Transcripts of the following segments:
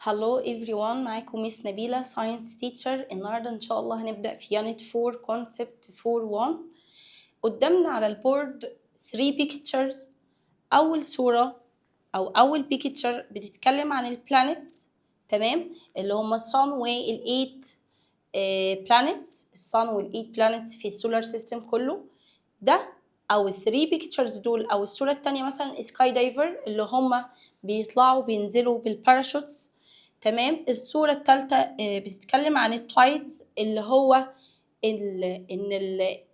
Hello everyone، معاكم ميس نبيلة ساينس تيتشر. النهاردة إن شاء الله هنبدأ في يونت 4 كونسبت 4.1. قدامنا على البورد 3 pictures. أول صورة أو أول picture بتتكلم عن البلانيتس، تمام، اللي هما الصن والإيت planets، الصن والإيت planets في السولار سيستم كله ده، أو الثري بيكتشرز دول. أو الصورة التانية مثلا سكاي دايفر اللي هما بيطلعوا بينزلوا بالباراشوتس، تمام. الصورة التالتة بتتكلم عن التايدز، اللي هو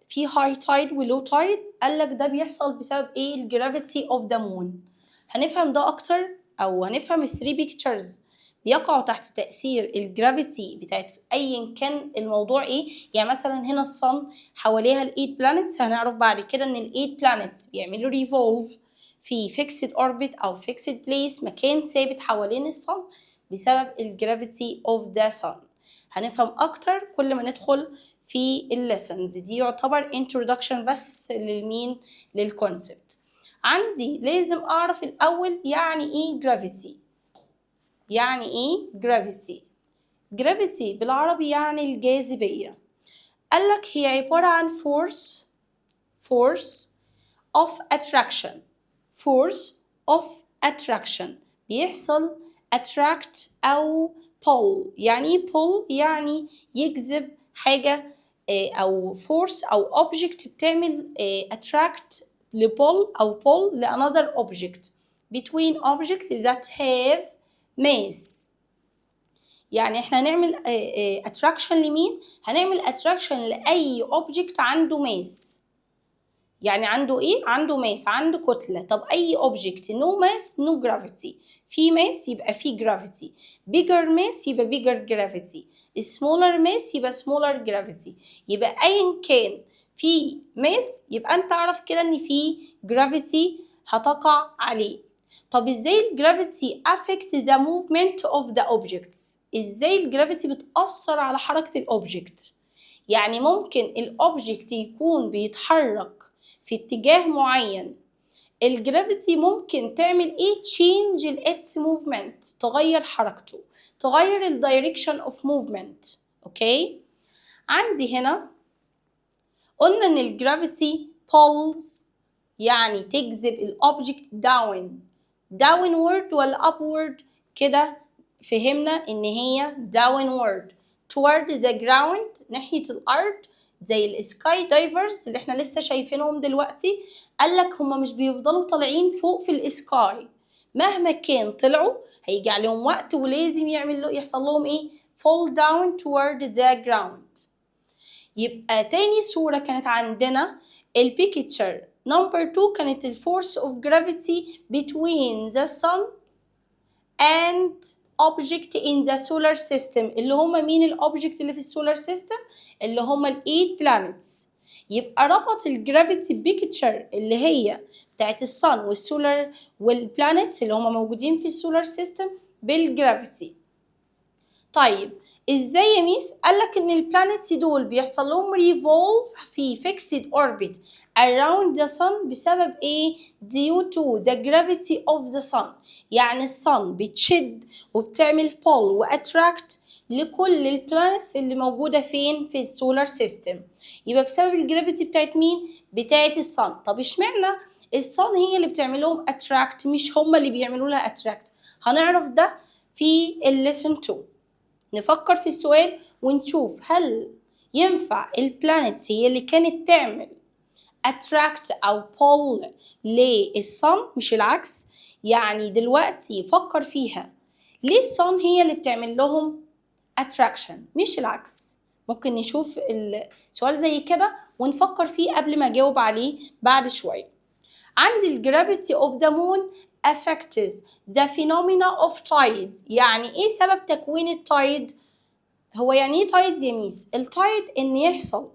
في هاي تايد ولو تايد. قالك ده بيحصل بسبب ايه؟ الجرافيتي اوف ذا مون. هنفهم ده اكتر، او هنفهم الثري بيكتشرز بيقعوا تحت تأثير الجرافيتي بتاعت أيا كان الموضوع إيه. يعني مثلا هنا الصن حواليها الإيت بلانيتس، هنعرف بعد كده إن الإيت بلانيتس بيعملوا ريفولف في فيكسد أوربت أو فيكسد بليس، مكان ثابت حوالين الصن بسبب الجرافيتي أوف ذا صن. هنفهم أكتر كل ما ندخل في الليسنز دي. يعتبر introduction بس للكونسبت. عندي لازم أعرف الأول يعني إيه gravity. يعني إيه gravity؟ gravity بالعربي يعني الجاذبية. قالك هي عبارة عن force of attraction. force of attraction بيحصل attract أو pull. يعني إيه pull؟ يعني يجذب حاجة، أو force أو object بتعمل attract لpull أو pull لanother object between objects that have mass. يعني احنا هنعمل attraction لمين؟ هنعمل attraction لأي object عنده mass. يعني عنده ايه؟ عنده ماس، عنده كتلة. طب اي object no mass no gravity. في ماس يبقى في gravity. bigger mass يبقى bigger gravity. smaller mass يبقى smaller gravity. يبقى ايا كان في ماس يبقى انت اعرف كده ان في gravity هتقع عليه. طب ازاي الجرافيتي affect the movement of the objects؟ ازاي الجرافيتي بتأثر على حركة الاوبجكت؟ يعني ممكن الاوبجكت يكون بيتحرك في اتجاه معين، الجرافيتي ممكن تعمل ايه؟ change its movement، تغير حركته، تغير الدايركشن اوف موفمنت. اوكي، عندي هنا قلنا ان الجرافيتي pulls، يعني تجذب الاوبجكت downward ولا upward؟ كده فهمنا ان هي downward toward the ground، ناحية الارض، زي السكاي دايفرز اللي احنا لسه شايفينهم دلوقتي. قالك هما مش بيفضلوا طالعين فوق في السكاي، مهما كان طلعوا هيجي عليهم وقت ولازم يحصل لهم ايه؟ fall down toward the ground. يبقى تاني صورة كانت عندنا البيكتشر نمبر 2 كانت الفورس اوف جرافيتي between the sun and object in the solar system. اللي هما مين الاوبجكت اللي في السولار سيستم؟ اللي هما الايت بلانيتس. يبقى ربط الجرافيتي بيكتشر اللي هي بتاعت الصن والسولار والبلانيتس اللي هما موجودين في السولار سيستم بالجرافيتي. طيب ازاي يا ميس؟ قالك ان البلانيتس دول بيحصل لهم ريفولف في fixed orbit around the sun بسبب ايه؟ due to the gravity of the sun. يعني الصن بتشد وبتعمل pull واتراكت لكل البلانيتس اللي موجودة فين؟ في السولار سيستم. يبقى بسبب الجرافيتي بتاعت مين؟ بتاعت الصن. طب اشمعنى الصن هي اللي بتعمل لهم اتراكت مش هما اللي بيعملوا لها اتراكت؟ هنعرف ده في الليسن 2. نفكر في السؤال ونشوف هل ينفع البلانيتس هي اللي كانت تعمل attract أو pull للصن مش العكس؟ يعني دلوقتي فكر فيها، ليه الصن هي اللي بتعمل لهم attraction مش العكس؟ ممكن نشوف السؤال زي كده ونفكر فيه قبل ما أجاوب عليه بعد شوية. عندي الجرافيتي of the moon affects the phenomena of tide. يعني ايه سبب تكوين التايد؟ هو يعني ايه تايد يا ميس؟ التايد ان يحصل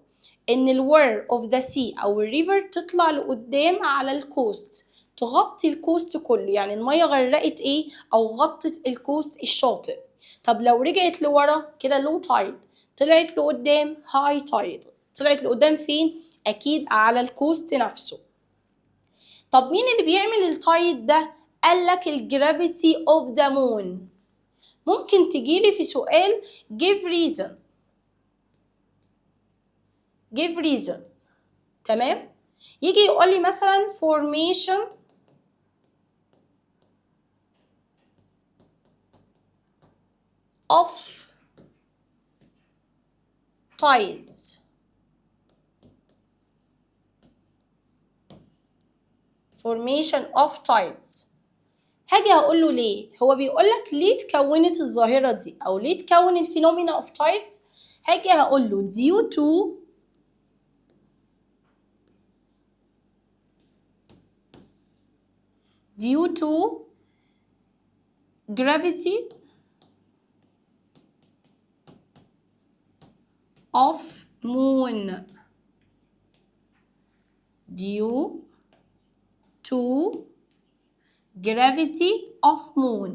ان الوير اوف ذا سي او الريفر تطلع لقدام على الكوست، تغطي الكوست كله. يعني الميه غرقت ايه؟ او غطت الكوست الشاطئ. طب لو رجعت لورا كده لو تايد، طلعت لقدام هاي تايد. طلعت لقدام فين؟ اكيد على الكوست نفسه. طب مين اللي بيعمل التايد ده؟ قالك الجرافيتي اوف ذا مون. ممكن تجيلي في سؤال give reason. give reason تمام. يجي يقول لي مثلا formation of tides. formation of tides. هاجي هقول له ليه؟ هو بيقول لك ليه اتكونت الظاهرة دي أو ليه اتكون الفينومينا of tides؟ هاجي هقول له due to gravity of moon. due to gravity of moon.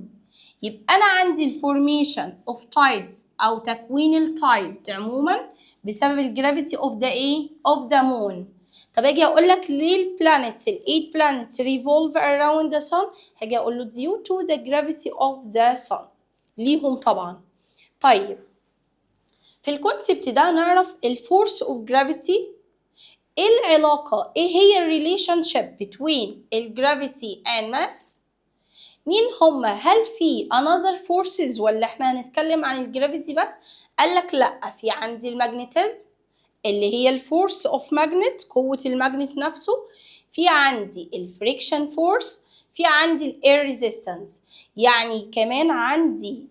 يبقى أنا عندي الفورميشن of tides أو تكوين التايدز عموما بسبب الجرافيتي of the ايه؟ of the moon. طب أجي أقول لك ليه البلانيتس ال 8 planets revolve around the sun؟ هاجي أقول له due to the gravity of the sun. ليهم طبعا. طيب في الكونسبت ده نعرف الفورس of gravity. ايه العلاقة؟ ايه هي الريليشن شيب between الجرافيتي and mass؟ مين هما؟ هل في another forces ولا احنا هنتكلم عن الجرافيتي بس؟ قالك لأ، في عندي الماجنتيزم اللي هي الفورس اوف ماجنت، قوة الماجنت نفسه، في عندي الفريكشن فورس، في عندي الاير ريزيستنس، يعني كمان عندي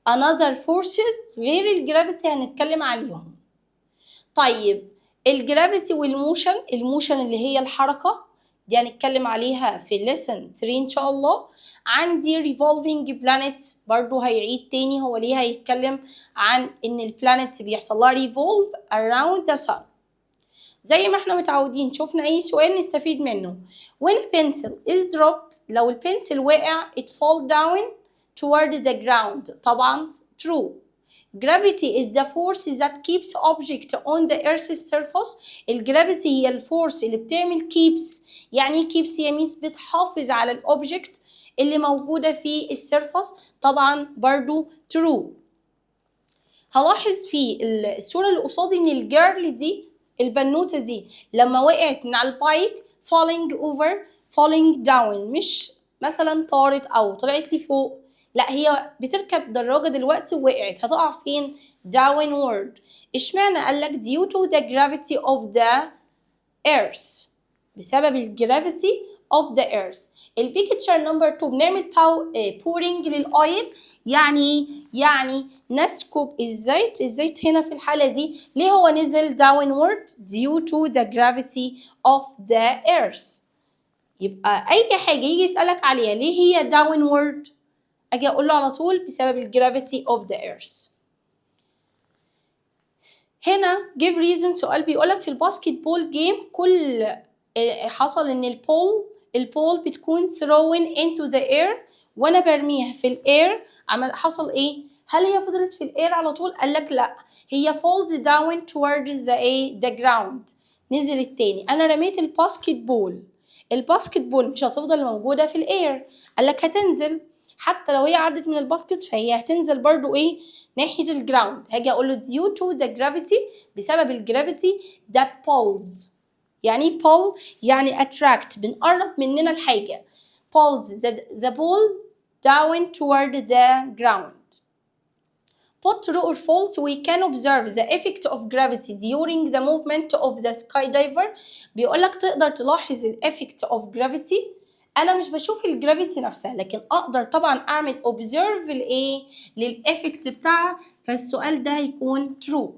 another forces غير الجرافيتي هنتكلم عليهم. طيب الجرافيتي والموشن، الموشن اللي هي الحركة دي هنتكلم عليها في lesson 3 إن شاء الله. عندي revolving planets برضو هيعيد تاني، هو ليه هيتكلم عن إن البلانيتس بيحصل لها revolve around the sun. زي ما احنا متعودين شوفنا أي سؤال نستفيد منه. when a pencil is dropped، لو البنسل وقع it fall down toward the ground. طبعا true. Gravity is the force that keeps object on the earth's surface. الجرافيتي هي الفورس اللي بتعمل keeps. يعني ايه keeps يا ميس؟ بتحافظ على الاوبجكت اللي موجودة في السيرفس. طبعا برضو true. هلاحظ في الصورة اللي قصادي ان الجيرل دي، البنوتة دي لما وقعت من على البايك falling over falling down، مش مثلا طارت او طلعت لي فوق، لا هي بتركب دراجة دلوقتي ووقعت، هتقع فين؟ downward. اشمعنى؟ قالك due to the gravity of the earth، بسبب الجرافيتي of the earth. البيكتشر نمبر 2 بنعمل pouring للأويل، يعني نسكب الزيت. الزيت هنا في الحالة دي ليه هو نزل downward؟ due to the gravity of the earth. يبقى أي حاجة يجي يسألك عليها ليه هي downward، أجي أقول له على طول بسبب الجرافيتي of the earth. هنا give reason سؤال بيقولك في الباسكت بول جيم كل حصل إن البول بتكون thrown into the air، وأنا برميها في الإير، حصل إيه؟ هل هي فضلت في الإير على طول؟ قالك لأ، هي falls down towards the ground، نزلت تاني. أنا رميت الباسكت بول مش هتفضل موجودة في الإير، قالك هتنزل. حتى لو هي عدت من الباسكت فهي هتنزل برضو ايه؟ ناحية الجراوند. هاجي اقول له due to the gravity، بسبب الجرافيتي that pulls. يعني pull يعني attract، بنقرب مننا الحاجة. pulls the ball down toward the ground. Put true or false. We can observe the effect of gravity during the movement of the skydiver. بيقولك تقدر تلاحظ ال effect of gravity. أنا مش بشوف الجرافيتي نفسها، لكن أقدر طبعا أعمل observe للإفكت بتاعها، فالسؤال ده هيكون true.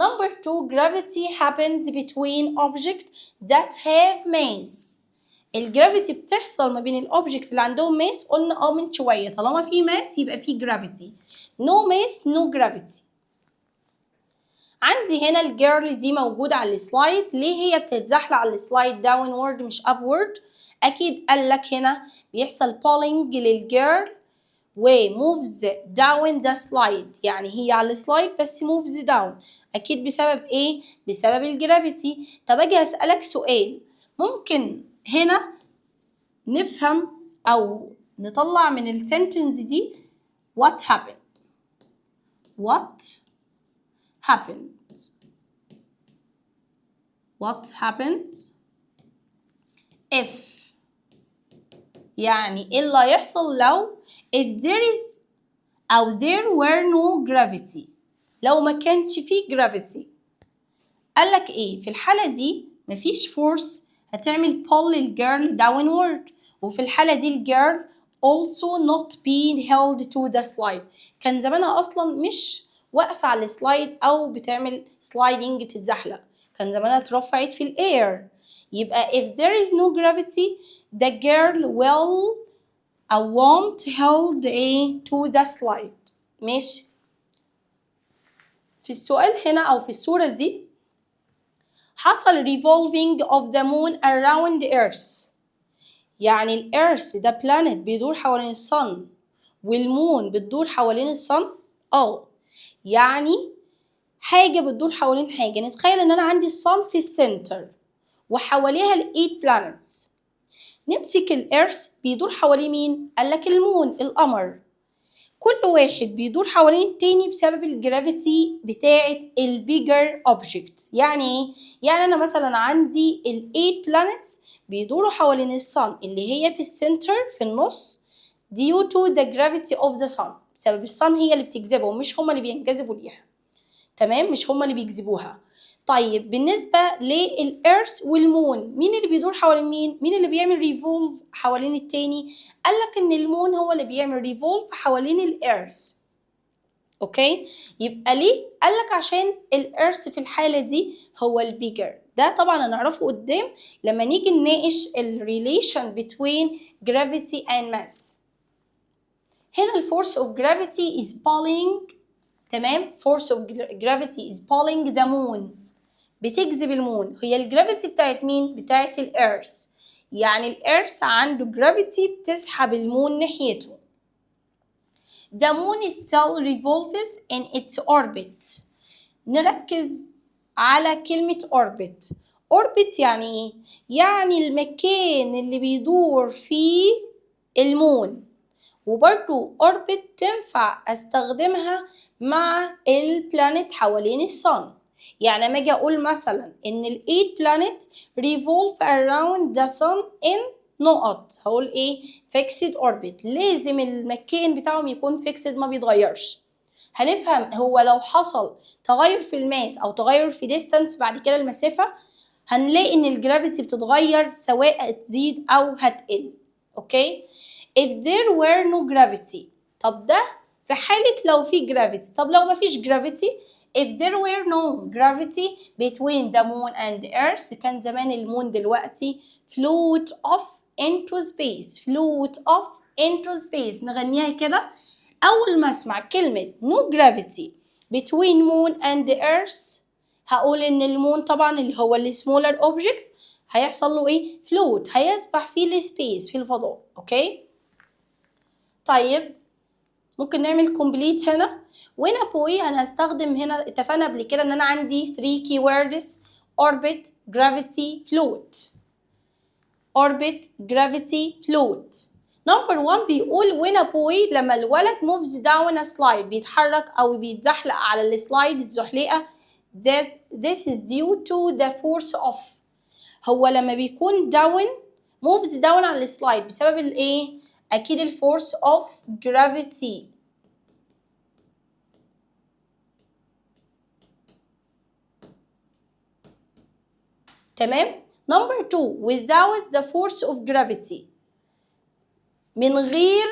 Number 2 gravity happens between objects that have mass. الجرافيتي بتحصل ما بين الأوبجكت اللي عندهم ماس، قلنا من شوية طالما في ماس يبقى في جرافيتي. no mass no gravity. عندي هنا الجيرل دي موجودة على السلايد، ليه هي بتتزحلق على السلايد downward مش upward؟ أكيد قالك هنا بيحصل pulling للجيرل و moves down the slide، يعني هي على السلايد بس moves down، أكيد بسبب إيه؟ بسبب الجرافيتي. طب أجي أسألك سؤال، ممكن هنا نفهم أو نطلع من السنتنس دي What happened? What happens? What happens if يعني إيه اللي هيحصل لو if there is أو there were no gravity لو ما كانش فيه gravity. قالك إيه في الحالة دي مفيش force هتعمل pull الجيرل downward وفي الحالة دي الجيرل also not being held to the slide. كان زمانها أصلا مش واقفة على السلايد أو بتعمل sliding بتتزحلق كان زمانها اترفعت في الأير. يبقى if there is no gravity the girl will won't held to the slide. ماشي. في السؤال هنا أو في الصورة دي حصل revolving of the moon around the earth. يعني الإيرث ده بلانت بيدور حوالين الصن والمون بتدور حوالين الصن. يعني حاجة بتدور حوالين حاجة. نتخيل إن أنا عندي الصن في السنتر وحواليها ال8 planets. نمسك الإيرث بيدور حواليه مين؟ قالك المون القمر. كل واحد بيدور حوالين التاني بسبب الجرافيتي بتاعة البيجر اوبجكت. يعني ايه؟ يعني انا مثلا عندي ال8 planets بيدوروا حوالين الصن اللي هي في السنتر في النص due to the gravity of the sun بسبب الصن هي اللي بتجذبهم مش هما اللي بينجذبوا ليها. تمام؟ مش هما اللي بيجذبوها. طيب بالنسبة للإيرث والمون مين اللي بيدور حوالين مين؟ مين اللي بيعمل ريفولف حوالين التاني؟ قالك إن المون هو اللي بيعمل ريفولف حوالين الإيرث. أوكي؟ يبقى ليه؟ قالك عشان الإيرث في الحالة دي هو البيجر. ده طبعا هنعرفه قدام لما نيجي نناقش الريليشن between gravity and mass. هنا الفورس of gravity is pulling. تمام؟ force of gravity is pulling the moon. بتجذب المون. هي الجرافيتي بتاعت مين؟ بتاعت الإيرث. يعني الإيرث عنده جرافيتي بتسحب المون ناحيته. The moon still revolves in its orbit. نركز على كلمة orbit. orbit يعني إيه؟ يعني المكان اللي بيدور فيه المون. وبرضو orbit تنفع استخدمها مع البلانت حوالين الصن. يعني لما اجي اقول مثلا ان ال8 planet revolve around the sun in نقط هقول ايه fixed orbit. لازم المكان بتاعهم يكون fixed ما بيتغيرش. هنفهم هو لو حصل تغير في الماس او تغير في distance بعد كده المسافة هنلاقي ان الجرافيتي بتتغير سواء تزيد او هتقل. اوكي. if there were no gravity. طب ده في حالة لو في gravity. طب لو ما فيش gravity if there were no gravity between the moon and the earth كان زمان المون دلوقتي float off into space. float off into space. نغنيها كده. أول ما أسمع كلمة no gravity between moon and the earth هقول إن المون طبعا اللي هو ال smaller object هيحصل له إيه؟ float. هيسبح في السبيس في الفضاء. أوكي؟ طيب ممكن نعمل complete هنا. وهنا بوي أنا هستخدم هنا اتفقنا قبل كده إن أنا عندي 3 keywords orbit gravity float. orbit gravity float. نمبر 1 بيقول when a boy لما الولد moves down a slide بيتحرك أو بيتزحلق على السلايد الزحليقة this is due to the force of. هو لما بيكون down moves down على السلايد بسبب الإيه؟ أكيد الفورس of gravity. تمام؟ نمبر 2 without the force of gravity. من غير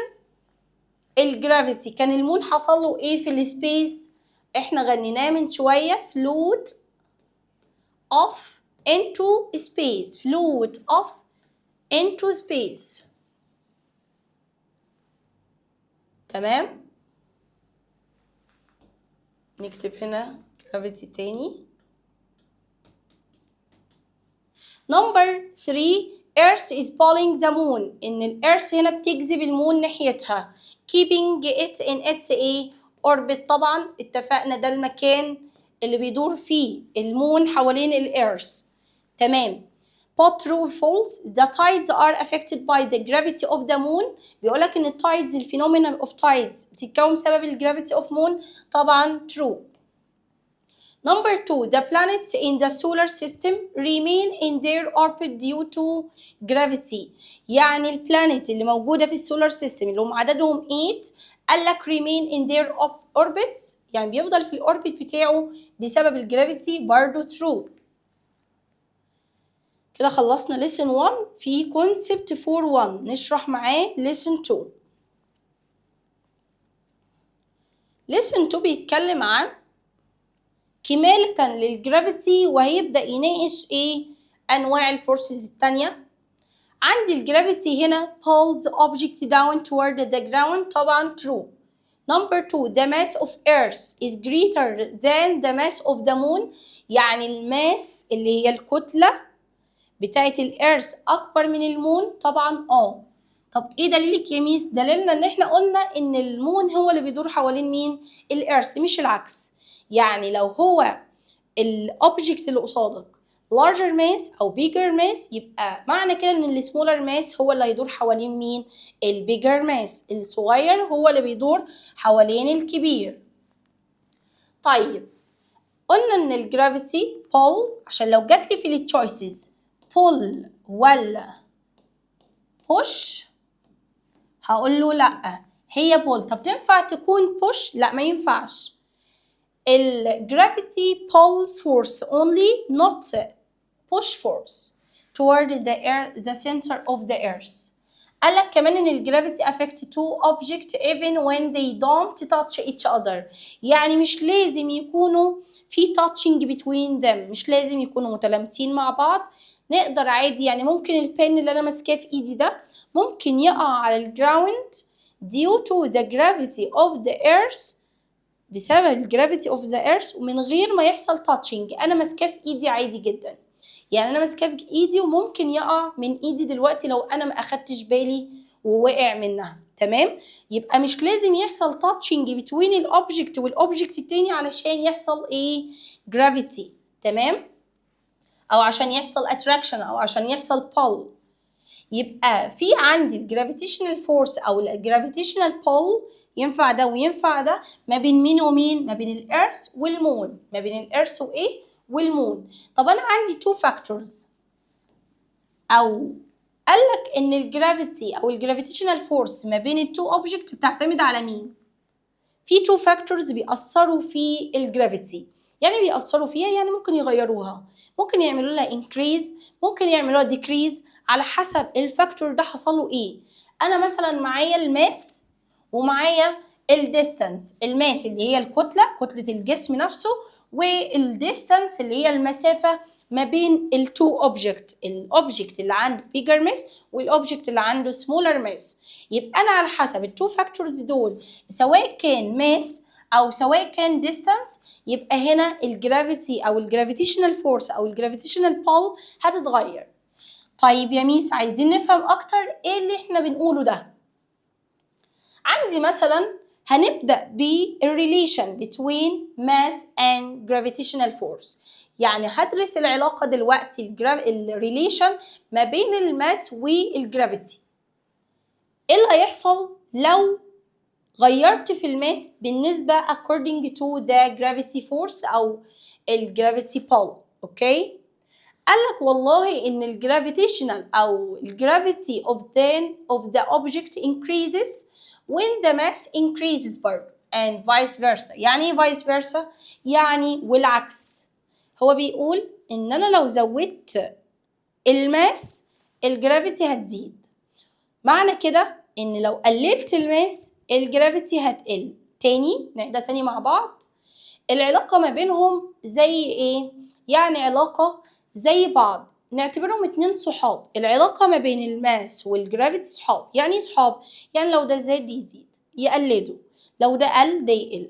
الجرافيتي كان المون حصل له ايه في السبيس؟ احنا غنيناه من شويه float off into space. float off into space. تمام؟ نكتب هنا جرافيتي تاني. نمبر 3 Earth is pulling the moon. إن الإيرث هنا بتجذب المون ناحيتها. keeping it in its orbit. طبعا اتفقنا ده المكان اللي بيدور فيه المون حوالين الإيرث. تمام. both true or false. The tides are affected by the gravity of the moon. بيقولك إن التايدز الفينومينا of tides بتتكون بسبب الجرافيتي of moon. طبعا true. Number 2, the planets in the solar system remain in their orbit due to gravity. يعني البلانيت اللي موجودة في السولار سيستم اللي هم عددهم 8 قال لك remain in their orbits، يعني بيفضل في الاوربت بتاعه بسبب الجرافيتي. برضه true. كده خلصنا lesson 1 في concept 4.1. نشرح معاه lesson 2. lesson 2 بيتكلم عن كمالة للجرافيتي، وهيبدأ يناقش ايه انواع الفورسز التانية. عندي الجرافيتي هنا pulls object down toward the ground. طبعا true. Number 2, the mass of earth is greater than the mass of the moon. يعني الماس اللي هي الكتلة بتاعت الارث اكبر من المون. طبعا طب ايه دليلك يا ميس؟ دليلنا ان احنا قلنا ان المون هو اللي بيدور حوالين مين؟ الارث مش العكس. يعني لو هو الاوبجكت اللي قصادك larger mass او bigger mass، يبقى معنى كده ان السمولر ماس هو اللي هيدور حوالين مين؟ البيجر ماس. الصغير هو اللي بيدور حوالين الكبير. طيب قلنا ان الجرافيتي pull، عشان لو جات لي في التشويسز pull ولا push هقول له لا هي pull. طب تنفع تكون push؟ لا ما ينفعش. gravity pull force only, not push force toward the center of the earth. قال لك كمان ان الجرافيتي affect two objects even when they don't touch each other. يعني مش لازم يكونوا في touching between them، مش لازم يكونوا متلامسين مع بعض. نقدر عادي، يعني ممكن البن اللي انا ماسكاه في ايدي ده ممكن يقع على الجراوند due to the gravity of the earth، بسبب الجرافيتي اوف ذا ايرث، ومن غير ما يحصل تاتشنج. انا ماسكاه في ايدي عادي جدا، يعني انا ماسكاه في ايدي وممكن يقع من ايدي دلوقتي لو انا ما اخدتش بالي ووقع منها. تمام؟ يبقى مش لازم يحصل تاتشنج بين الاوبجكت والاوبجكت التاني علشان يحصل ايه؟ جرافيتي. تمام؟ او عشان يحصل اتراكشن او عشان يحصل pull. يبقى في عندي الجرافيتيشنال فورس او الجرافيتيشنال pull ينفع ده وينفع ده ما بين مين ومين؟ ما بين الارث والمون. ما بين الارث وايه؟ والمون. طب انا عندي تو فاكتورز، او قال لك ان الجرافيتي او الجرافيتيشنال فورس ما بين التو اوبجكت بتعتمد على مين؟ في تو فاكتورز بيأثروا في الجرافيتي. يعني بيأثروا فيها، يعني ممكن يغيروها، ممكن يعملوا لها انكريز، ممكن يعملوا لها ديكريز على حسب الفاكتور ده حصل له ايه. انا مثلا معايا الماس ومعايا الديستانس. الماس اللي هي الكتلة، كتلة الجسم نفسه، والديستانس اللي هي المسافة ما بين التو اوبجكت، الاوبجكت اللي عنده بيجر ماس والاوبجكت اللي عنده سمولر ماس. يبقى انا على حسب التو فاكتورز دول سواء كان ماس او سواء كان ديستانس، يبقى هنا الجرافيتي او الجرافيتيشنال فورس او الجرافيتيشنال بول هتتغير. طيب يا ميس عايزين نفهم اكتر ايه اللي احنا بنقوله ده. عندي مثلا هنبدأ بالريليشن between mass and gravitational force. يعني هدرس العلاقة دلوقتي الريليشن ما بين الماس والجرافيتي. ايه اللي هيحصل لو غيرت في الماس بالنسبة according to the gravity force أو الجرافيتي pull. أوكي؟ قالك والله إن الجرافيتيشنال أو الجرافيتي of the object increases when the mass increases برضه and vice versa. يعني إيه vice versa؟ يعني والعكس. هو بيقول إن أنا لو زودت الماس الجرافيتي هتزيد. معنى كده إن لو قللت الماس الجرافيتي هتقل. تاني نعيدها تاني مع بعض. العلاقة ما بينهم زي إيه؟ يعني علاقة زي بعض، نعتبرهم اتنين صحاب. العلاقة ما بين الماس والجرافيتي صحاب. يعني ايه صحاب؟ يعني لو ده زاد يزيد يقلدوا، لو ده قل ده يقل.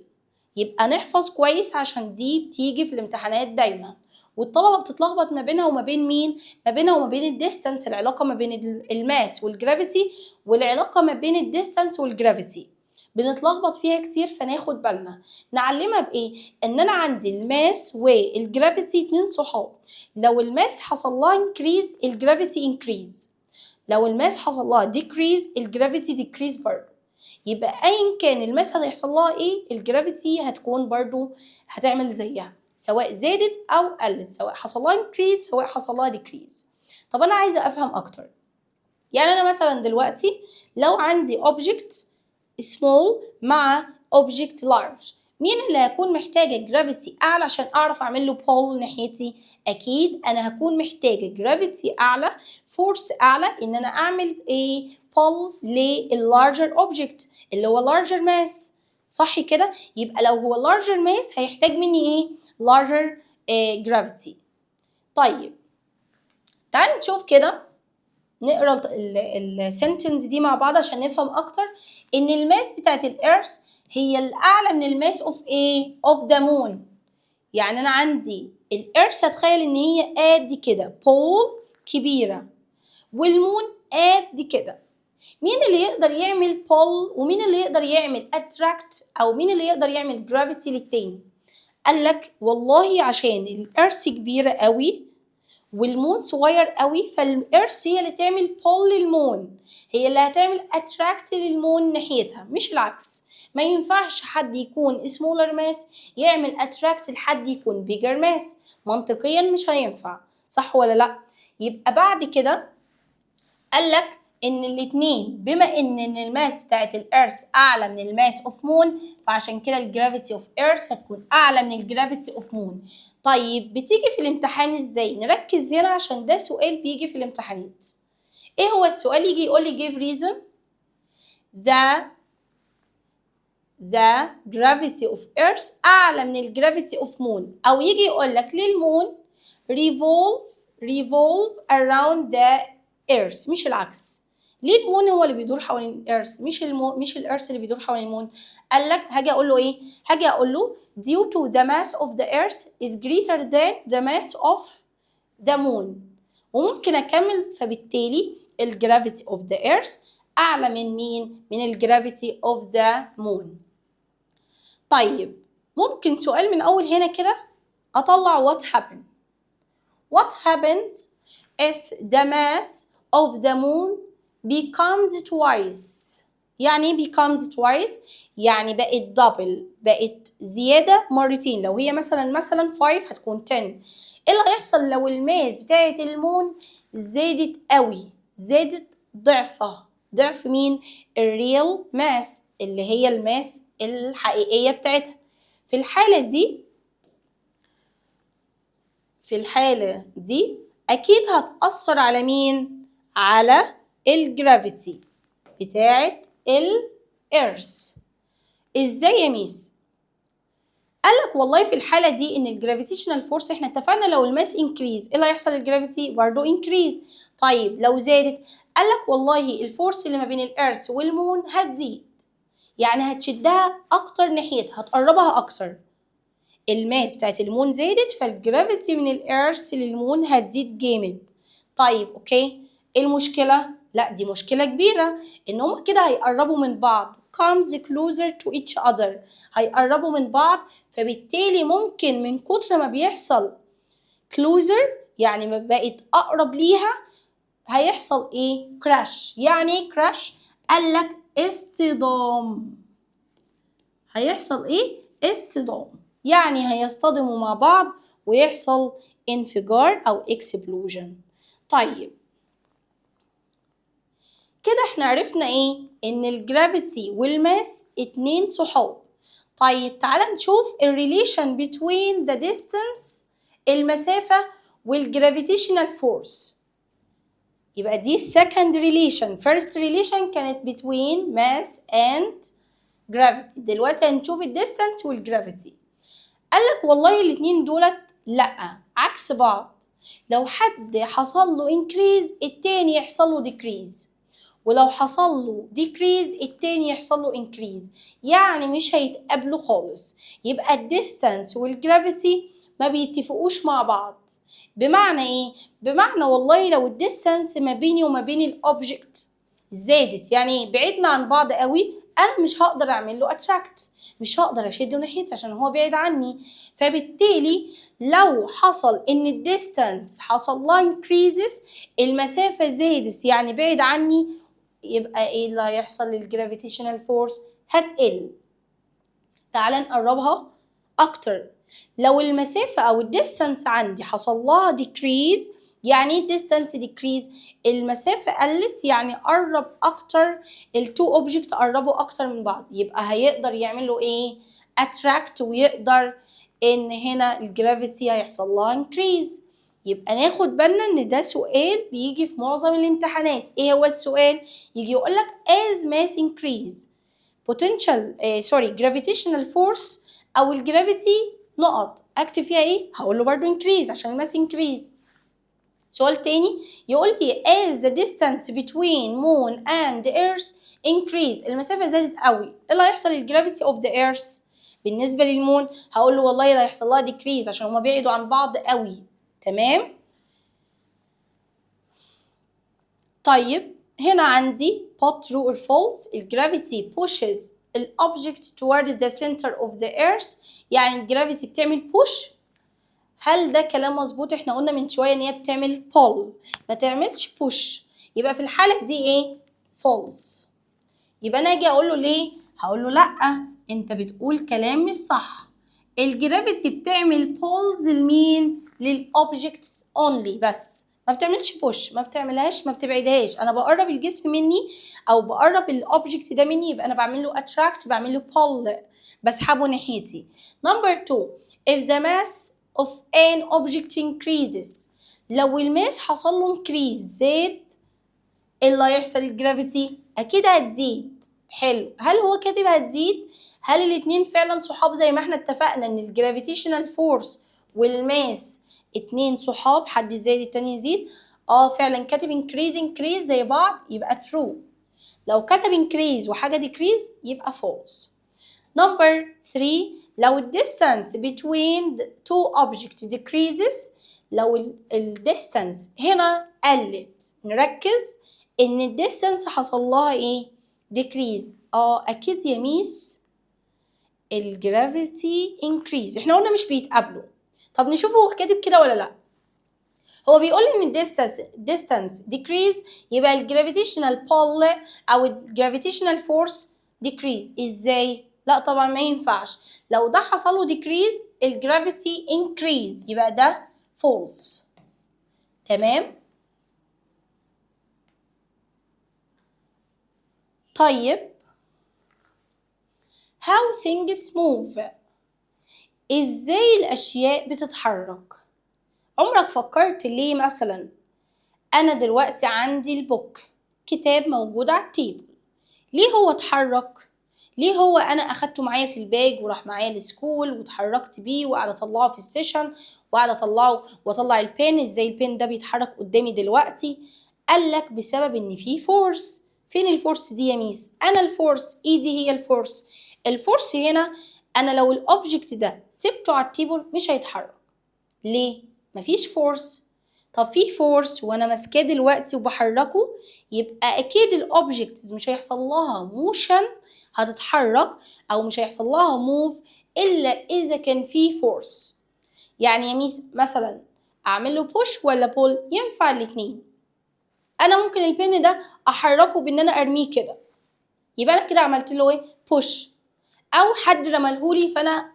يبقى نحفظ كويس عشان دي بتيجي في الامتحانات دايما، والطلبة بتتلخبط ما بينها وما بين مين؟ ما بينها وما بين الديستانس، العلاقة ما بين الماس والجرافيتي، والعلاقة ما بين الديستانس والجرافيتي. بنتلخبط فيها كتير، فناخد بالنا. نعلمها بإيه؟ إن أنا عندي الماس والجرافيتي اتنين صحاب. لو الماس حصل لها increase الجرافيتي increase، لو الماس حصل لها decrease الجرافيتي decrease برضه. يبقى أيا كان الماس هيحصل لها إيه الجرافيتي هتكون برضه هتعمل زيها، سواء زادت أو قلت، سواء حصل لها increase سواء حصل لها decrease. طب أنا عايزة أفهم أكتر. يعني أنا مثلا دلوقتي لو عندي object small مع object large، مين اللي هكون محتاجة جرافيتي أعلى عشان أعرف أعمل له pull ناحيتي؟ أكيد أنا هكون محتاجة جرافيتي أعلى، فورس أعلى، إن أنا أعمل إيه؟ pull للlarger object اللي هو larger mass، صح كده؟ يبقى لو هو larger mass هيحتاج مني إيه؟ larger gravity. طيب تعالوا نشوف كده، نقرا السنتنس دي مع بعض عشان نفهم اكتر ان الماس بتاعت الارث هي الاعلى من الماس اوف ايه؟ اوف ذا مون. يعني انا عندي الارث هتخيل ان هي قد كده، بول كبيره، والمون قد كده. مين اللي يقدر يعمل بول ومين اللي يقدر يعمل اتراكت او مين اللي يقدر يعمل جرافيتي للتاني؟ قال لك والله عشان الارث كبيره قوي والمون صغير قوي، فالإرث هي اللي تعمل بول للمون، هي اللي هتعمل اتراكت للمون ناحيتها، مش العكس. ما ينفعش حد يكون سمولر ماس يعمل اتراكت لحد يكون بيجر ماس، منطقيا مش هينفع، صح ولا لا؟ يبقى بعد كده قال لك ان الاتنين بما ان الماس بتاعت الارث اعلى من الماس اوف مون، فعشان كده الجرافيتي اوف ايرث هتكون اعلى من الجرافيتي اوف مون. طيب بتيجي في الامتحان ازاي؟ نركز هنا عشان ده سؤال بيجي في الامتحانات. ايه هو السؤال؟ يجي يقول لي give reason the gravity of earth اعلى من الجرافيتي اوف مون، او يجي يقول لك للمون revolve around the earth، مش العكس. ليه المون هو اللي بيدور حوالين الارث مش الارث اللي بيدور حوالين المون؟ قال لك هاجي اقول له ايه؟ هاجي اقول له due to the mass of the earth is greater than the mass of the moon، وممكن اكمل، فبالتالي الجرافيتي of the earth اعلى من مين؟ من الجرافيتي of the moon. طيب ممكن سؤال من اول هنا كده اطلع what happens if the mass of the moon becomes twice؟ يعني ايه becomes twice؟ يعني بقت double، بقت زيادة مرتين. لو هي مثلا 5 هتكون 10. ايه اللي هيحصل لو الماس بتاعة المون زادت قوي، زادت ضعف مين؟ الريال ماس اللي هي الماس الحقيقية بتاعتها. في الحالة دي أكيد هتأثر على مين؟ على الجرافيتي بتاعت الإيرث. إزاي يا ميس؟ قالك والله في الحالة دي إن الجرافيتيشنال فورس إحنا اتفقنا لو الماس انكريز إيه اللي هيحصل للجرافيتي؟ برضه انكريز. طيب لو زادت؟ قالك والله الفورس اللي ما بين الإيرث والمون هتزيد، يعني هتشدها أكتر ناحيتها، هتقربها أكتر. الماس بتاعت المون زادت فالجرافيتي من الارث للمون هتزيد جامد. طيب اوكي، ايه المشكلة؟ لا دي مشكلة كبيرة، ان هما كده هيقربوا من بعض comes closer to each other، هيقربوا من بعض، فبالتالي ممكن من كتر ما بيحصل closer يعني ما بقت اقرب ليها هيحصل ايه؟ crash. يعني ايه crash؟ قالك اصطدام. هيحصل ايه؟ اصطدام، يعني هيصطدموا مع بعض ويحصل انفجار أو explosion. طيب كده احنا عرفنا ايه؟ ان الجرافيتي والماس اتنين صحاب. طيب تعالى نشوف الريليشن between the distance المسافة والجرافيتيشنال فورس. يبقى دي second relation. first relation كانت between mass and gravity، دلوقتي هنشوف الديستانس والجرافيتي. قالك والله الاتنين دولت لأ عكس بعض، لو حد حصل له increase التاني يحصل له decrease، ولو حصل له decrease التاني يحصل له increase، يعني مش هيتقابلوا خالص. يبقى الديستانس والجرافيتي ما بيتفقوش مع بعض. بمعنى ايه؟ بمعنى والله لو الديستانس ما بيني وما بين الاوبجكت زادت، يعني بعدنا عن بعض قوي، انا مش هقدر اعمل له attract، مش هقدر اشده ناحيتي عشان هو بعيد عني. فبالتالي لو حصل ان الديستانس حصل لها increases، المسافة زادت يعني بعيد عني، يبقى ايه اللي هيحصل للجرافيتيشنال فورس؟ هتقل. تعال نقربها اكتر. لو المسافة او الديستانس عندي حصل لها decrease، يعني ايه distance decrease؟ المسافة قلت يعني قرب اكتر، التو اوبجكت قربوا اكتر من بعض، يبقى هيقدر يعملوا ايه؟ attract، ويقدر ان هنا الجرافيتي هيحصل لها increase. يبقى ناخد بالنا ان ده سؤال بيجي في معظم الامتحانات. ايه هو السؤال؟ يجي يقولك as mass increase potential gravitational force او الجرافيتي نقط، اكتب فيها ايه؟ هقول له برضو increase عشان الماس increase. سؤال تاني يقول لي as the distance between moon and earth increase، المسافة زادت قوي، ايه اللي هيحصل للجرافيتي of the earth؟ بالنسبة للمون هقول له والله اللي هيحصل لها decrease عشان هما بعيدوا عن بعض قوي. تمام؟ طيب هنا عندي pot true or false، الجرافيتي pushes الأوبجكت toward the center of the earth، يعني الجرافيتي بتعمل push. هل ده كلام مظبوط؟ احنا قلنا من شوية ان هي بتعمل pull، ما تعملش push. يبقى في الحالة دي ايه؟ false. يبقى انا اجي اقول له ليه؟ هقول له لأ، انت بتقول كلام مش صح. الجرافيتي بتعمل pulls لمين؟ للأوبجكتس only بس، ما بتعملش بوش، ما بتعملهاش، ما بتبعدهاش. انا بقرب الجسم مني او بقرب الاوبجكت ده مني، يبقى انا بعمل له attract، بعمل له pull، بسحبه ناحيتي. نمبر 2، if the mass of an object increases، لو الماس حصل له increase زاد، ايه اللي هيحصل للجرافيتي؟ اكيد هتزيد. حلو، هل هو كاتب هتزيد؟ هل الاتنين فعلا صحاب زي ما احنا اتفقنا ان الجرافيتيشنال فورس والماس اتنين صحاب، حد يزيد التاني يزيد؟ فعلا كاتب increase زي بعض، يبقى true. لو كتب increase وحاجة decrease يبقى false. Number 3، لو ال distance between the two objects decreases، لو ال distance هنا قلت، نركز ان ال distance حصل لها ايه؟ decrease. اكيد يا ميس الجرافيتي increase، احنا قلنا مش بيتقابلوا. طب نشوف هو كاتب كده ولا لا. هو بيقول ان distance decrease، يبقى الجرافيتيشنال pull او الجرافيتيشنال فورس decrease. ازاي؟ لا طبعا ما ينفعش. لو ده حصل له decrease الجرافيتي increase، يبقى ده false. تمام؟ طيب how things move، ازاي الاشياء بتتحرك؟ عمرك فكرت ليه مثلا انا دلوقتي عندي البوك، كتاب موجود على التيبل، ليه هو اتحرك؟ ليه هو انا اخدته معايا في الباج وراح معايا السكول واتحركت بيه وقاعده اطلعه في السيشن وقاعده اطلعه واطلع البين؟ ازاي البين ده بيتحرك قدامي دلوقتي؟ قالك بسبب ان في فورس. فين الفورس دي يا ميس؟ انا الفورس، ايدي هي الفورس. الفورس هنا انا لو الاوبجكت ده سبته على التيبل مش هيتحرك. ليه؟ مفيش فورس. طب في فورس وانا ماسكاه دلوقتي وبحركه، يبقى اكيد الاوبجكتس مش هيحصل لها موشن، هتتحرك او مش هيحصل لها موف الا اذا كان في فورس. يعني يا ميس مثلا اعمل له بوش ولا بول؟ ينفع الاتنين. انا ممكن البن ده احركه بان انا ارميه كده، يبقى انا كده عملت له ايه؟ بوش. او حد رملهولي فانا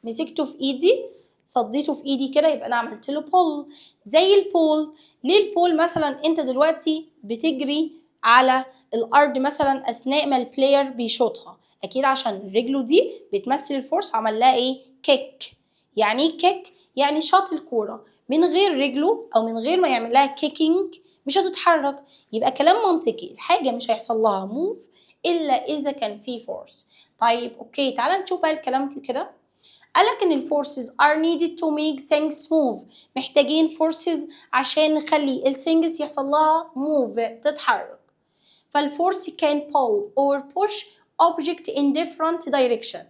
مسكته في ايدي، صديته في ايدي كده، يبقى انا عملت له بول. زي البول، ليه البول؟ مثلا انت دلوقتي بتجري على الارض مثلا اثناء ما البلاير بيشوطها، اكيد عشان رجله دي بتمثل الفورس عمل لها ايه؟ كيك. يعني ايه كيك؟ يعني شاط الكوره من غير رجله او من غير ما يعمل لها كيكينج مش هتتحرك. يبقى كلام منطقي، الحاجه مش هيحصل لها موف الا اذا كان في فورس. طيب اوكي، تعال نشوف بقى الكلام كده. قالك ان الفورسز are needed to make things move، محتاجين فورسز عشان نخلي الثينجز يحصل لها move، تتحرك. فالفورس can pull or push object in different direction.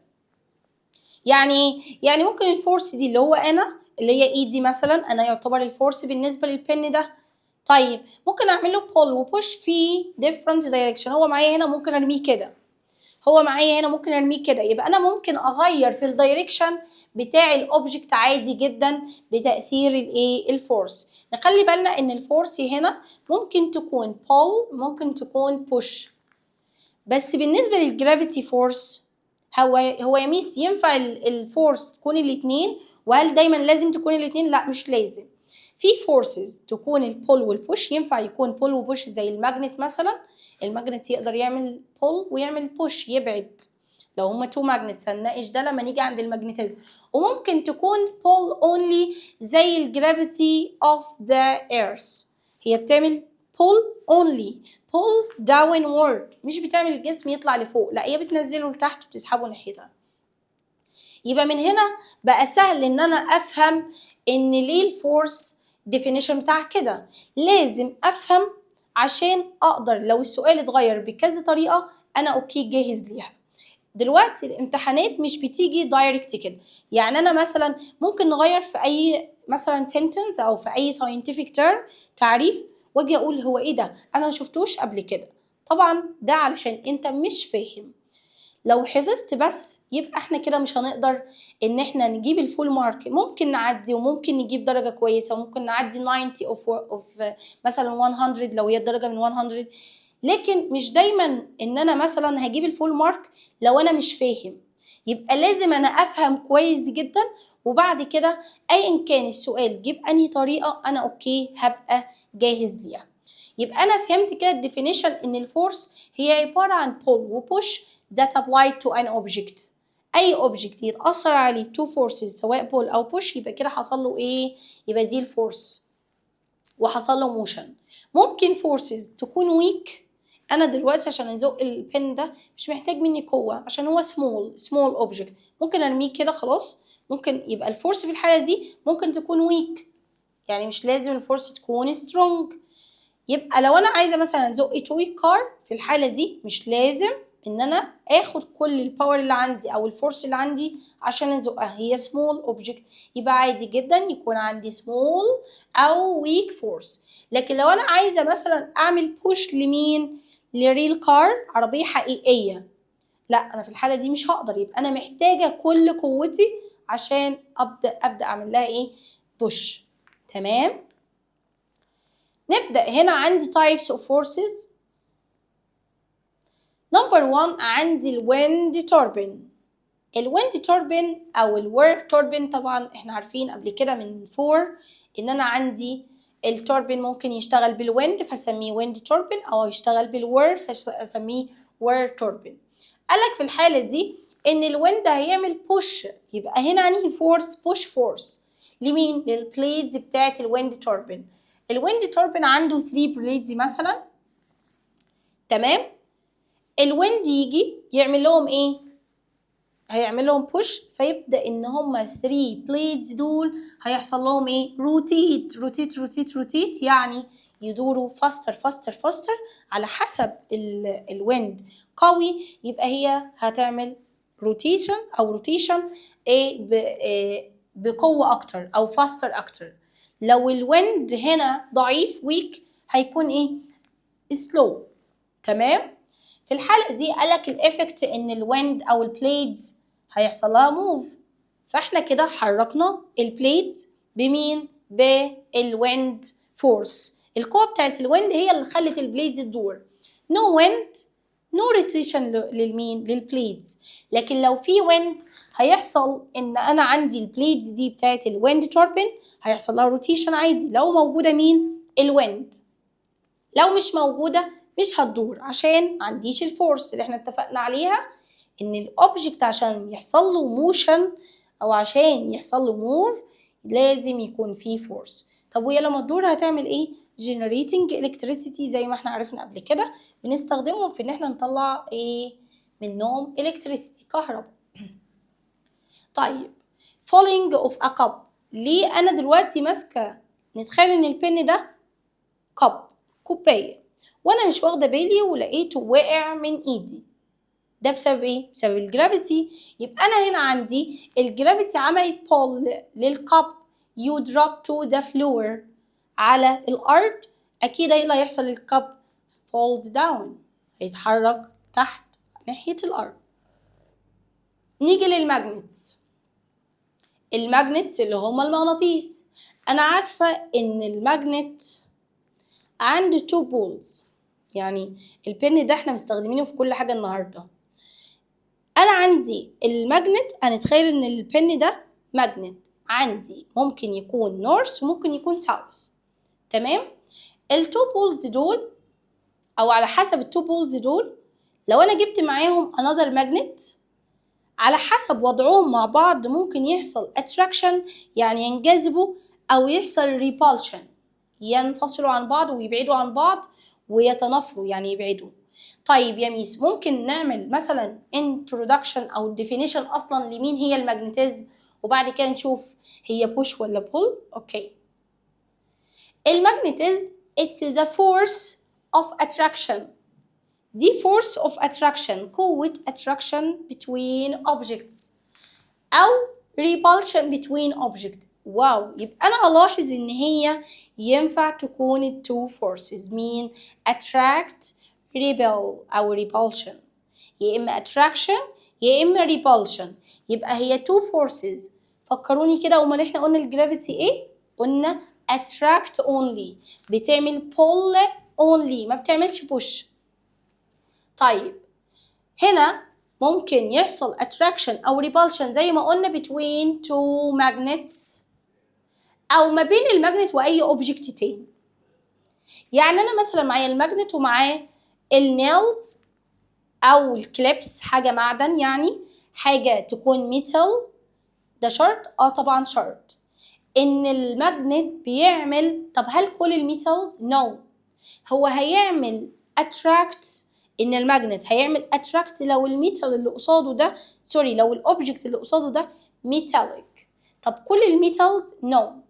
يعني ممكن الفورس دي اللي هو انا، اللي هي ايدي مثلا، انا يعتبر الفورس بالنسبه للبن ده. طيب ممكن اعمل له pull و push في different direction. هو معايا هنا ممكن ارميه كده، هو معايا هنا ممكن ارميه كده، يبقى انا ممكن اغير في الدايركشن بتاع الاوبجكت عادي جدا بتاثير الايه الفورس. نخلي بالنا ان الفورس هنا ممكن تكون pull ممكن تكون push، بس بالنسبه للجرافيتي فورس هو يا ميس ينفع الفورس تكون الاثنين؟ وهل دايما لازم تكون الاثنين؟ لا مش لازم. في فورسز تكون البول والبوش، ينفع يكون بول وبوش زي الماجنت مثلا. الماجنت يقدر يعمل بول ويعمل بوش، يبعد لو هما تو ماجنتس، هنناقش ده لما نيجي عند الماجنتيزم. وممكن تكون بول اونلي زي الجرافيتي اوف ذا ايرث، هي بتعمل pull only pull downward، مش بتعمل الجسم يطلع لفوق، لا هي بتنزله لتحت وتسحبه ناحيتها. يبقى من هنا بقى سهل ان انا افهم ان ليه الفورس definition بتاعها كده. لازم افهم عشان اقدر لو السؤال اتغير بكذا طريقة انا اوكي جاهز ليها. دلوقتي الامتحانات مش بتيجي دايركت كده، يعني انا مثلا ممكن نغير في اي مثلا sentence او في اي scientific term تعريف، واجي اقول هو ايه ده انا ما شفتوش قبل كده. طبعا ده علشان انت مش فاهم. لو حفظت بس يبقى احنا كده مش هنقدر ان احنا نجيب الفول مارك. ممكن نعدي وممكن نجيب درجة كويسة وممكن نعدي 90 اوف مثلا 100 لو هي الدرجة من 100، لكن مش دايما ان انا مثلا هجيب الفول مارك لو انا مش فاهم. يبقى لازم انا افهم كويس جدا، وبعد كده ايا كان السؤال جيب انهي طريقة انا اوكي هبقى جاهز ليها. يبقى انا فهمت كده الديفينيشن ان الفورس هي عبارة عن pull وبوش that apply to an object. اي object يتأثر عليه two forces سواء pull او push يبقى كده حصل له ايه؟ يبقى دي الفورس وحصل له موشن. ممكن forces تكون weak. انا دلوقتي عشان ازق البن ده مش محتاج مني قوة عشان هو small object، ممكن ارميه كده خلاص. ممكن يبقى الفورس في الحالة دي ممكن تكون weak، يعني مش لازم الفورس تكون strong. يبقى لو انا عايزه مثلا ازق توي كار في الحاله دي مش لازم ان انا اخد كل الباور اللي عندي او الفورس اللي عندي عشان ازقها، هي سمول اوبجكت يبقى عادي جدا يكون عندي سمول او ويك فورس. لكن لو انا عايزه مثلا اعمل بوش لمين؟ لريل كار، عربيه حقيقيه، لا انا في الحاله دي مش هقدر، يبقى انا محتاجه كل قوتي عشان ابدا اعمل لها ايه؟ بوش. تمام. نبدأ هنا عندي types of forces. number 1 عندي الويند توربين. الويند توربين أو الورك توربين طبعا احنا عارفين قبل كده من إن أنا عندي التوربين ممكن يشتغل بالويند فسميه ويند توربين، أو يشتغل بالورك فسميه ورك توربين. قالك في الحالة دي إن الويند هيعمل بوش، يبقى هنا أنهي فورس؟ بوش فورس لمين؟ للبليدز بتاعة الويند توربين. الويند توربين عنده 3 بليدز مثلا. تمام. الويند يجي يعمل لهم ايه؟ هيعمل لهم بوش، فيبدا ان هما 3 بليدز دول هيحصل لهم ايه؟ روتيت روتيت روتيت روتيت، يعني يدوروا فاستر فاستر فاستر على حسب الويند قوي يبقى هي هتعمل روتيشن او روتيشن ايه بقوه اكتر او فاستر اكتر. لو الويند هنا ضعيف ويك هيكون ايه؟ سلو. تمام. في الحالة دي قالك الافكت ان الويند او البليدز هيحصل لها موف، فاحنا كده حركنا البليدز بمين؟ بالويند فورس. القوة بتاعت الويند هي اللي خلت البليدز تدور. نو ويند نو روتيشن للمين؟ للبليدز. لكن لو في ويند هيحصل ان انا عندي البليدز دي بتاعت الويند توربين هيحصل لها روتيشن عادي لو موجودة مين؟ الويند. لو مش موجودة مش هتدور عشان معنديش الفورس اللي احنا اتفقنا عليها ان الاوبجكت عشان يحصل له موشن او عشان يحصل له موف لازم يكون فيه فورس. طب وهي لما تدور هتعمل ايه؟ generating electricity زي ما احنا عرفنا قبل كده، بنستخدمهم في ان احنا نطلع ايه منهم؟ electricity، كهرباء. طيب falling of a cup، ليه انا دلوقتي ماسكه؟ نتخيل ان البن ده كوبايه وانا مش واخده بالي ولقيته واقع من ايدي، ده بسبب ايه؟ بسبب الجرافيتي. يبقى انا هنا عندي الجرافيتي عملت بول للكب، you drop to the floor على الارض، اكيد ايه اللي هيحصل للكب؟ falls down، هيتحرك تحت ناحيه الارض. نيجي للماجنتس. الماجنتس اللي هما المغناطيس. أنا عارفة إن الماجنت عنده 2 poles، يعني البن ده احنا مستخدمينه في كل حاجة النهاردة. أنا عندي الماجنت، هنتخيل إن البن ده ماجنت، عندي ممكن يكون نورث وممكن يكون ساوث. تمام؟ التو بولز دول أو على حسب التو بولز دول لو أنا جبت معاهم another magnet على حسب وضعهم مع بعض ممكن يحصل attraction يعني ينجذبوا، أو يحصل repulsion ينفصلوا عن بعض ويبعدوا عن بعض ويتنافروا يعني يبعدوا. طيب يا ميس ممكن نعمل مثلا introduction أو definition أصلا لمين هي الماجنتيزم وبعد كده نشوف هي push ولا pull؟ أوكي. الماجنتيزم it's the force of attraction. دي force of attraction، قوة attraction between objects أو repulsion between objects. واو، يبقى أنا ألاحظ إن هي ينفع تكون ال two forces مين؟ attract repel أو repulsion، يا إما attraction يا إما repulsion. يبقى هي two forces. فكروني كده، أمال إحنا قلنا الجرافيتي إيه؟ قلنا attract only، بتعمل pull only ما بتعملش push. طيب هنا ممكن يحصل attraction أو repulsion زي ما قلنا between two magnets أو ما بين الماجنت وأي object تاني. يعني أنا مثلا معايا الماجنت ومعاه النيلز أو الكليبس، حاجة معدن يعني حاجة تكون ميتال. ده شرط؟ طبعا شرط إن الماجنت بيعمل. طب هل كل الميتالز؟ no. هو هيعمل attract، ان الماجنت هيعمل attract لو الميتال اللي قصاده ده لو الاوبجكت اللي قصاده ده ميتاليك. طب كل الميتالز؟ no.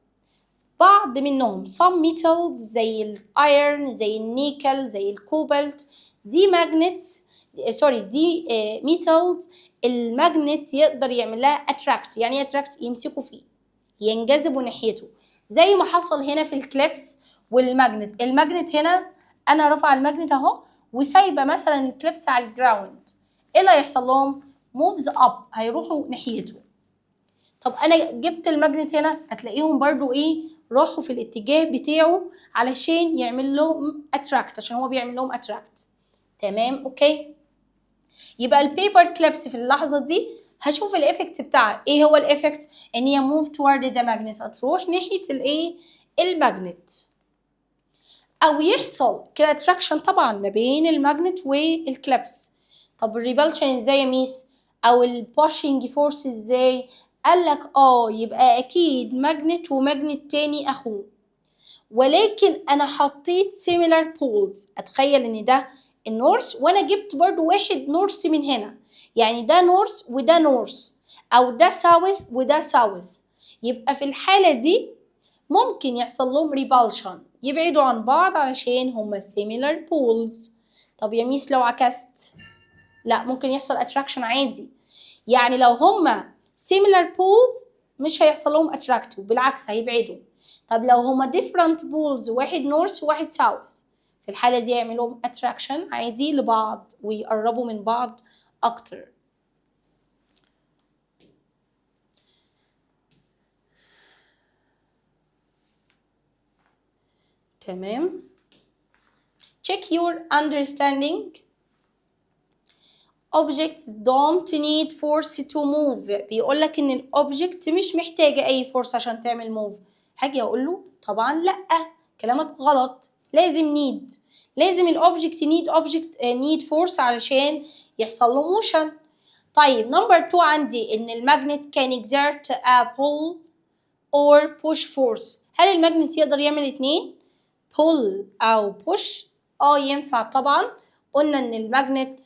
بعض منهم some metals زي الايرن زي النيكل زي الكوبالت، دي ماجنتس دي ميتالز الماجنت يقدر يعمل لها attract. يعني attract يمسكوا فيه ينجذبوا ناحيته، زي ما حصل هنا في الكليبس والماجنت. الماجنت هنا انا رافعه الماجنت اهو وسايبه مثلا الكليبس على الجراوند، ايه اللي هيحصل لهم؟ موفز اب، هيروحوا ناحيته. طب انا جبت الماجنت هنا هتلاقيهم برضو ايه؟ راحوا في الاتجاه بتاعه علشان يعمل لهم اتراكت، عشان هو بيعمل لهم اتراكت. تمام اوكي. يبقى البيبر كليبس في اللحظه دي هشوف الايفكت بتاعها. ايه هو الايفكت؟ ان هي موف توارد ذا ماجنت، هتروح ناحيه الايه؟ الماجنت. او يحصل كده اتراكشن طبعا ما بين الماجنت والكليبس. طب الريبلشن ازاي يا ميس؟ او البوشنج فورس ازاي؟ قالك يبقى اكيد ماجنت وماجنت تاني اخوه، ولكن انا حطيت similar poles. اتخيل ان ده النورث وانا جبت برضو واحد نورث من هنا، يعني ده نورث وده نورث، او ده ساوث وده ساوث. يبقى في الحالة دي ممكن يحصل لهم repulsion، يبعدوا عن بعض علشان هما similar poles. طب يا ميس لو عكست؟ لا، ممكن يحصل attraction عادي. يعني لو هما similar poles مش هيحصل لهم attract، بالعكس هيبعدوا. طب لو هما different poles، واحد north وواحد south، في الحالة دي يعملوا attraction عادي لبعض ويقربوا من بعض أكتر. تمام. check your understanding. Objects don't need force to move. بيقولك إن الأوبجكت مش محتاجة أي force عشان تعمل move. هاجي أقول له طبعا لأ، كلامك غلط، لازم need. لازم الأوبجكت need force علشان يحصل له motion. طيب نمبر 2 عندي إن الماجنت can exert a pull or push force. هل الماجنت يقدر يعمل اتنين؟ pull أو push؟ ينفع طبعا. قلنا إن الماجنت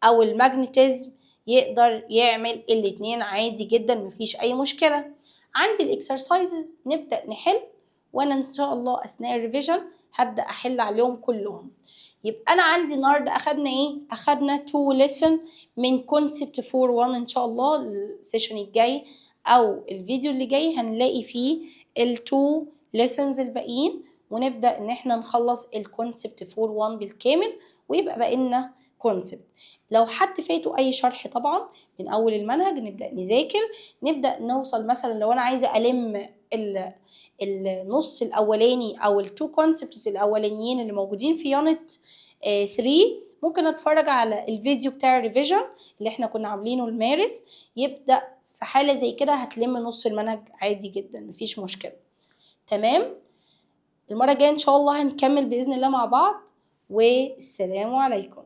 أو الماجنتيزم يقدر يعمل الاتنين عادي جدا، مفيش أي مشكلة. عندي الإكسرسايزز نبدأ نحل، وأنا إن شاء الله أثناء الريفيجن هبدأ أحل عليهم كلهم. يبقى أنا عندي النهاردة أخدنا إيه؟ أخدنا 2 lesson من concept 4.1. إن شاء الله السيشن الجاي أو الفيديو اللي جاي هنلاقي فيه ال2 lessons الباقيين، ونبدأ إن إحنا نخلص الكونسبت 4.1 بالكامل، ويبقى بقينا concept. لو حد فاته أي شرح طبعا من أول المنهج نبدأ نذاكر، نبدأ نوصل مثلا لو أنا عايزة ألم النص الأولاني أو ال2 concepts الأولانيين اللي موجودين في يونت 3، ممكن أتفرج على الفيديو بتاع الريفيجن اللي احنا كنا عاملينه المارس. يبدأ في حالة زي كده هتلم نص المنهج عادي جدا، مفيش مشكلة. تمام، المرة الجاية إن شاء الله هنكمل بإذن الله مع بعض، والسلام عليكم.